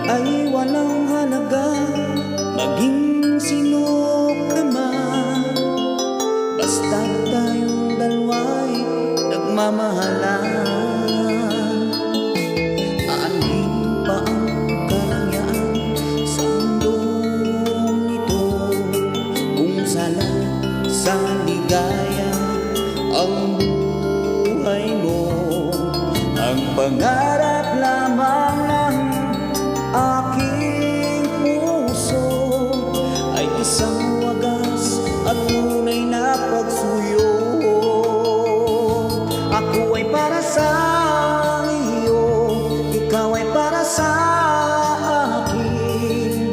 ay walang halaga, maging sino ka man, basta tayong dalawa'y nagmamahalan. Aanin pa ang karangyaan sa mundong ito, kung sala sa ligaya ang buhay mo. Ang pangarap lamang ng aking puso ay isang wagas at tunay na pagsuyo. Ako ay para sa iyo, ikaw ay para sa akin.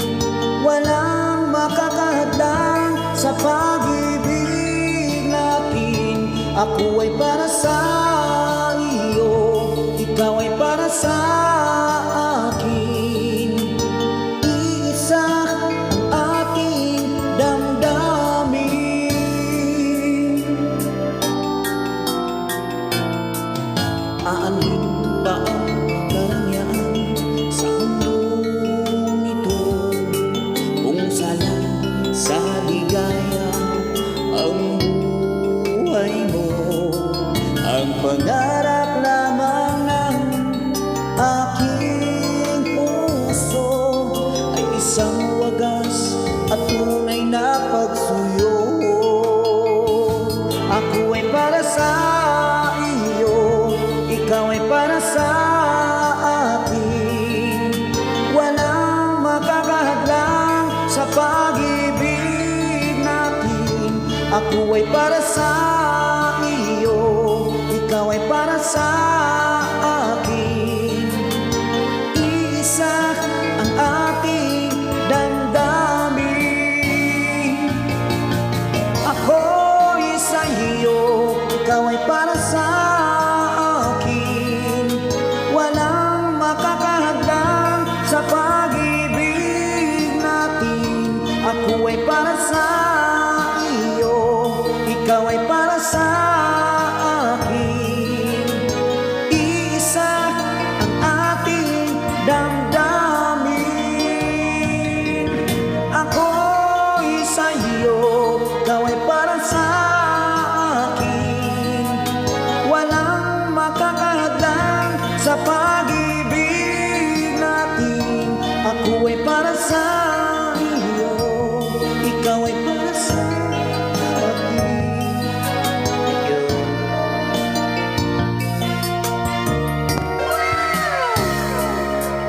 Walang makakahadlang sa pag-ibig natin. Ako ay para sa iyo, ikaw ay para sa akin. Iisa ang ating damdamin. Aanin ba ang karangyaan sa mundong ito, kung sala sa ligaya ang buhay mo. Ang pangarap lamang ng aking puso ay isang wagas at tunay na pagsuyo. Ako ay para sa iyo, ikaw ay para sa akin. Walang makakahadlang sa pag-ibig natin. Ako ay para sa iyo, ikaw ay para sa akin. Iisa ang ating damdamin. Ako'y sa iyo, ikaw ay para sa akin. Walang makakahadlang sa